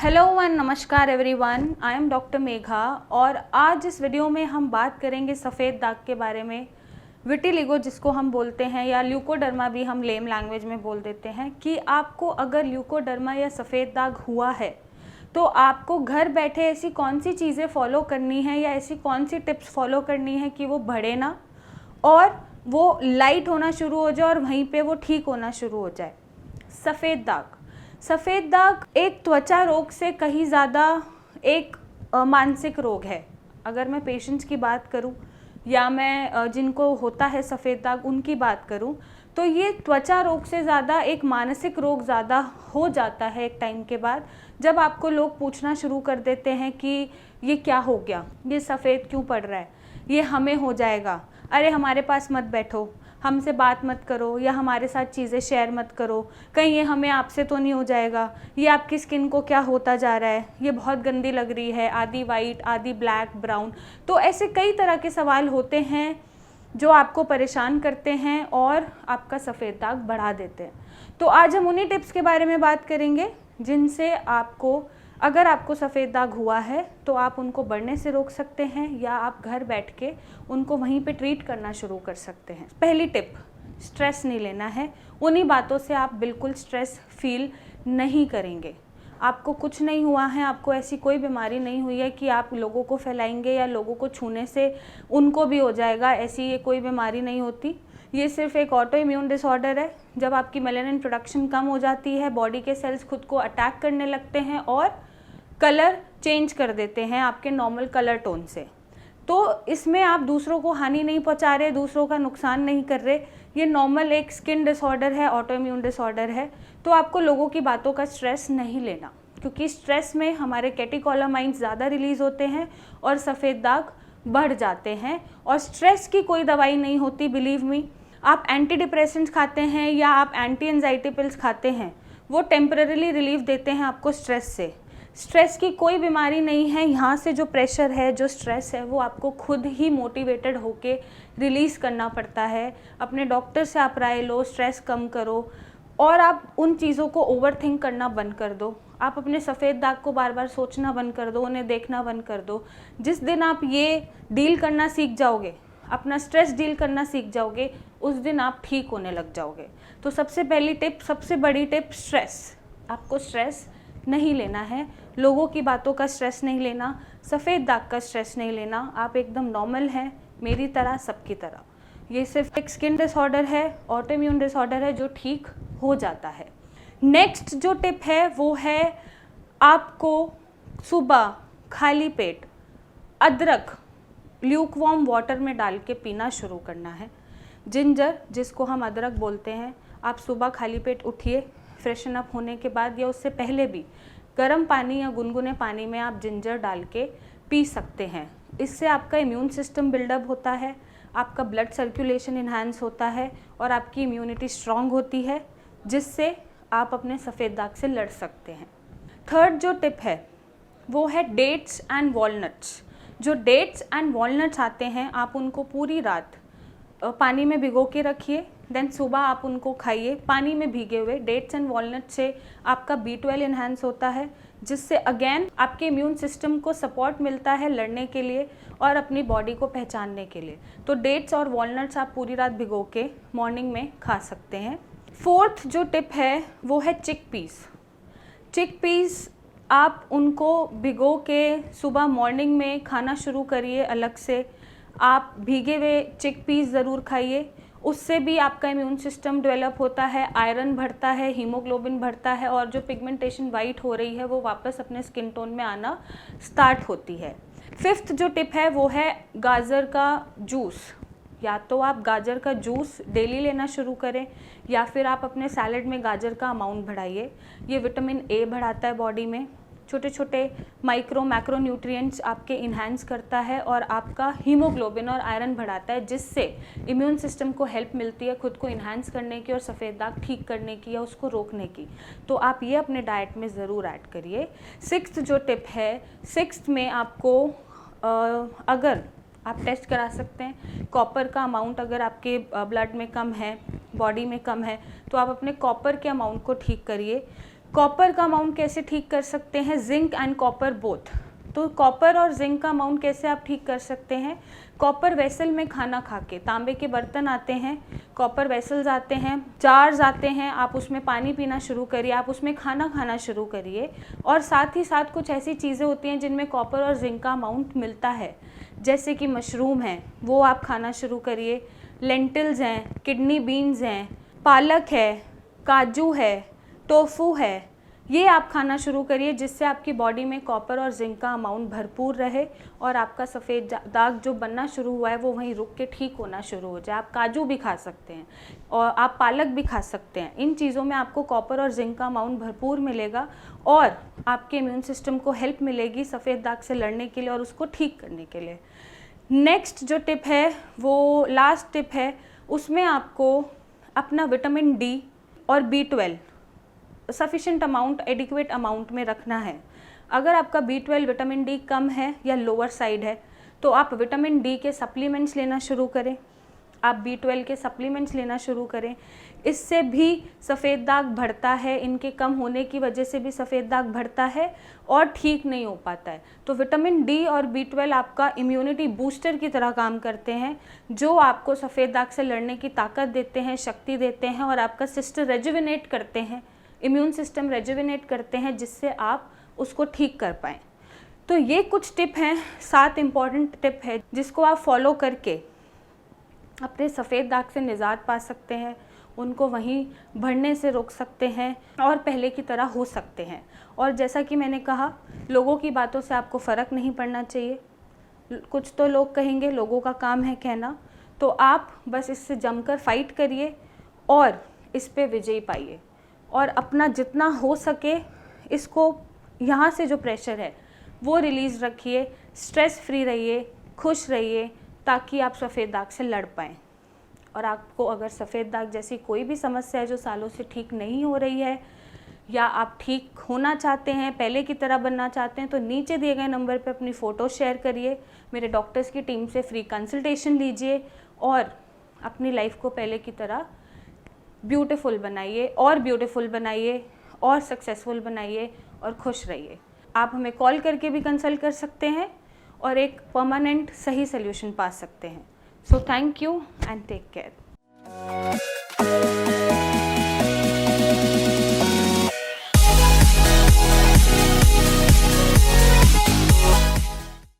Hello one नमस्कार everyone, I am doctor Megha और आज इस वीडियो में हम बात करेंगे सफ़ेद दाग के बारे में। विटिलिगो जिसको हम बोलते हैं या ल्यूकोडर्मा भी हम लेम लैंग्वेज में बोल देते हैं कि आपको अगर ल्यूकोडर्मा या सफ़ेद दाग हुआ है तो आपको घर बैठे ऐसी कौन सी चीज़ें फॉलो करनी है या ऐसी कौन सी टिप्स फॉलो करनी है कि वो बढ़े ना और वो लाइट होना शुरू हो जाए और वहीं पे वो ठीक होना शुरू हो जाए। सफ़ेद दाग एक त्वचा रोग से कहीं ज़्यादा एक मानसिक रोग है। अगर मैं पेशेंट्स की बात करूं या मैं जिनको होता है सफ़ेद दाग उनकी बात करूं तो ये त्वचा रोग से ज़्यादा एक मानसिक रोग ज़्यादा हो जाता है एक टाइम के बाद, जब आपको लोग पूछना शुरू कर देते हैं कि ये क्या हो गया, ये सफ़ेद क्यों पड़ रहा है, ये हमें हो जाएगा, अरे हमारे पास मत बैठो, हमसे बात मत करो या हमारे साथ चीज़ें शेयर मत करो, कहीं ये हमें आपसे तो नहीं हो जाएगा, ये आपकी स्किन को क्या होता जा रहा है, ये बहुत गंदी लग रही है, आधी वाइट आधी ब्लैक ब्राउन। तो ऐसे कई तरह के सवाल होते हैं जो आपको परेशान करते हैं और आपका सफ़ेद दाग बढ़ा देते हैं। तो आज हम उन्हीं टिप्स के बारे में बात करेंगे जिनसे आपको, अगर आपको सफ़ेद दाग हुआ है तो आप उनको बढ़ने से रोक सकते हैं या आप घर बैठ के उनको वहीं पे ट्रीट करना शुरू कर सकते हैं। पहली टिप, स्ट्रेस नहीं लेना है। उन्हीं बातों से आप बिल्कुल स्ट्रेस फील नहीं करेंगे। आपको कुछ नहीं हुआ है, आपको ऐसी कोई बीमारी नहीं हुई है कि आप लोगों को फैलाएंगे या लोगों को छूने से उनको भी हो जाएगा, ऐसी ये कोई बीमारी नहीं होती। ये सिर्फ एक ऑटो इम्यून डिसऑर्डर है। जब आपकी मेलानिन प्रोडक्शन कम हो जाती है, बॉडी के सेल्स खुद को अटैक करने लगते हैं और कलर चेंज कर देते हैं आपके नॉर्मल कलर टोन से। तो इसमें आप दूसरों को हानि नहीं पहुंचा रहे, दूसरों का नुकसान नहीं कर रहे। ये नॉर्मल एक स्किन डिसऑर्डर है, ऑटो इम्यून डिसऑर्डर है। तो आपको लोगों की बातों का स्ट्रेस नहीं लेना, क्योंकि स्ट्रेस में हमारे कैटेकोलामाइन्स ज़्यादा रिलीज़ होते हैं और सफ़ेद दाग बढ़ जाते हैं। और स्ट्रेस की कोई दवाई नहीं होती, बिलीव मी। आप एंटी डिप्रेसेंट्स खाते हैं या आप एंटी एंजाइटी पिल्स खाते हैं, वो टेम्पररीली रिलीफ देते हैं आपको स्ट्रेस से। स्ट्रेस की कोई बीमारी नहीं है। यहाँ से जो प्रेशर है, जो स्ट्रेस है, वो आपको खुद ही मोटिवेटेड होके रिलीज़ करना पड़ता है। अपने डॉक्टर से आप राय लो, स्ट्रेस कम करो और आप उन चीज़ों को ओवर थिंक करना बंद कर दो। आप अपने सफ़ेद दाग को बार बार सोचना बंद कर दो, उन्हें देखना बंद कर दो। जिस दिन आप ये डील करना सीख जाओगे, अपना स्ट्रेस डील करना सीख जाओगे, उस दिन आप ठीक होने लग जाओगे। तो सबसे पहली टिप, सबसे बड़ी टिप, स्ट्रेस। आपको स्ट्रेस नहीं लेना है, लोगों की बातों का स्ट्रेस नहीं लेना, सफ़ेद दाग का स्ट्रेस नहीं लेना। आप एकदम नॉर्मल हैं, मेरी तरह, सबकी तरह। ये सिर्फ एक स्किन डिसऑर्डर है, ऑटो इम्यून डिसऑर्डर है जो ठीक हो जाता है। नेक्स्ट जो टिप है वो है आपको सुबह खाली पेट अदरक ल्यूकवार्म वाटर में डाल के पीना शुरू करना है। जिंजर, जिसको हम अदरक बोलते हैं, आप सुबह खाली पेट उठिए, फ्रेशन अप होने के बाद या उससे पहले भी गर्म पानी या गुनगुने पानी में आप जिंजर डाल के पी सकते हैं। इससे आपका इम्यून सिस्टम बिल्डअप होता है, आपका ब्लड सर्कुलेशन इन्हांस होता है और आपकी इम्यूनिटी स्ट्रांग होती है, जिससे आप अपने सफ़ेद दाग से लड़ सकते हैं। थर्ड जो टिप है वो है डेट्स एंड वॉलनट्स। जो डेट्स एंड वॉलनट्स आते हैं, आप उनको पूरी रात पानी में भिगो के रखिए, देन सुबह आप उनको खाइए पानी में भीगे हुए। डेट्स एंड वॉलनट से आपका B12 इन्हांस होता है, जिससे अगेन आपके इम्यून सिस्टम को सपोर्ट मिलता है लड़ने के लिए और अपनी बॉडी को पहचानने के लिए। तो डेट्स और वॉलनट्स आप पूरी रात भिगो के मॉर्निंग में खा सकते हैं। फोर्थ जो टिप है वो है चिकपीस। आप उनको भिगो के सुबह मॉर्निंग में खाना शुरू करिए अलग से। आप भीगे हुए चिकपीस ज़रूर खाइए, उससे भी आपका इम्यून सिस्टम डेवलप होता है, आयरन बढ़ता है, हीमोग्लोबिन बढ़ता है और जो पिगमेंटेशन वाइट हो रही है वो वापस अपने स्किन टोन में आना स्टार्ट होती है। फिफ्थ जो टिप है वो है गाजर का जूस। या तो आप गाजर का जूस डेली लेना शुरू करें या फिर आप अपने सैलड में गाजर का अमाउंट बढ़ाइए। ये विटामिन ए बढ़ाता है बॉडी में, छोटे छोटे माइक्रो मैक्रो न्यूट्रिएंट्स आपके इन्हांस करता है और आपका हीमोग्लोबिन और आयरन बढ़ाता है, जिससे इम्यून सिस्टम को हेल्प मिलती है खुद को इन्हांस करने की और सफ़ेद दाग ठीक करने की या उसको रोकने की। तो आप ये अपने डाइट में ज़रूर ऐड करिए। सिक्स्थ जो टिप है, सिक्स्थ में आपको अगर आप टेस्ट करा सकते हैं, कॉपर का अमाउंट अगर आपके ब्लड में कम है, बॉडी में कम है, तो आप अपने कॉपर के अमाउंट को ठीक करिए। कॉपर का अमाउंट कैसे ठीक कर सकते हैं? Zinc and copper both. तो कॉपर और जिंक का अमाउंट कैसे आप ठीक कर सकते हैं? कॉपर वेसल में खाना खा के, तांबे के बर्तन आते हैं, कॉपर वेसल्स आते हैं, जार्स आते हैं, आप उसमें पानी पीना शुरू करिए, आप उसमें खाना खाना शुरू करिए। और साथ ही साथ कुछ ऐसी चीज़ें होती हैं जिनमें कॉपर और जिंक का अमाउंट मिलता है, जैसे कि मशरूम है, वो आप खाना शुरू करिए, लेंटिल्स हैं, किडनी बीन्स हैं, पालक है, काजू है, टोफू है, ये आप खाना शुरू करिए, जिससे आपकी बॉडी में कॉपर और जिंक का अमाउंट भरपूर रहे और आपका सफ़ेद दाग जो बनना शुरू हुआ है वो वहीं रुक के ठीक होना शुरू हो जाए। आप काजू भी खा सकते हैं और आप पालक भी खा सकते हैं। इन चीज़ों में आपको कॉपर और जिंक का अमाउंट भरपूर मिलेगा और आपके इम्यून सिस्टम को हेल्प मिलेगी सफ़ेद दाग से लड़ने के लिए और उसको ठीक करने के लिए। नेक्स्ट जो टिप है वो लास्ट टिप है, उसमें आपको अपना विटामिन डी और B12 sufficient amount, adequate amount में रखना है। अगर आपका B12 विटामिन डी कम है या लोअर साइड है तो आप विटामिन डी के सप्लीमेंट्स लेना शुरू करें, आप B12 के सप्लीमेंट्स लेना शुरू करें। इससे भी सफ़ेद दाग बढ़ता है, इनके कम होने की वजह से भी सफ़ेद दाग बढ़ता है और ठीक नहीं हो पाता है। तो विटामिन डी और B12 आपका इम्यूनिटी बूस्टर की तरह काम करते हैं, जो आपको सफ़ेद दाग से लड़ने की ताकत देते हैं, शक्ति देते हैं और आपका सिस्टम रेजुविनेट करते हैं, इम्यून सिस्टम रेजुविनेट करते हैं, जिससे आप उसको ठीक कर पाएँ। तो ये कुछ टिप हैं, 7 इम्पॉर्टेंट टिप है जिसको आप फॉलो करके अपने सफ़ेद दाग से निजात पा सकते हैं, उनको वहीं बढ़ने से रोक सकते हैं और पहले की तरह हो सकते हैं। और जैसा कि मैंने कहा, लोगों की बातों से आपको फ़र्क नहीं पड़ना चाहिए। कुछ तो लोग कहेंगे, लोगों का काम है कहना, तो आप बस इससे जमकर फाइट करिए और इस पे विजयी पाइए और अपना जितना हो सके इसको, यहाँ से जो प्रेशर है वो रिलीज़ रखिए, स्ट्रेस फ्री रहिए, खुश रहिए, ताकि आप सफ़ेद दाग से लड़ पाएँ। और आपको अगर सफ़ेद दाग जैसी कोई भी समस्या है जो सालों से ठीक नहीं हो रही है या आप ठीक होना चाहते हैं, पहले की तरह बनना चाहते हैं, तो नीचे दिए गए नंबर पे अपनी फ़ोटो शेयर करिए, मेरे डॉक्टर्स की टीम से फ्री कंसल्टेशन लीजिए और अपनी लाइफ को पहले की तरह ब्यूटीफुल बनाइए और ब्यूटीफुल बनाइए और सक्सेसफुल बनाइए और खुश रहिए। आप हमें कॉल करके भी कंसल्ट कर सकते हैं और एक परमानेंट सही सल्यूशन पा सकते हैं। So thank you and take care.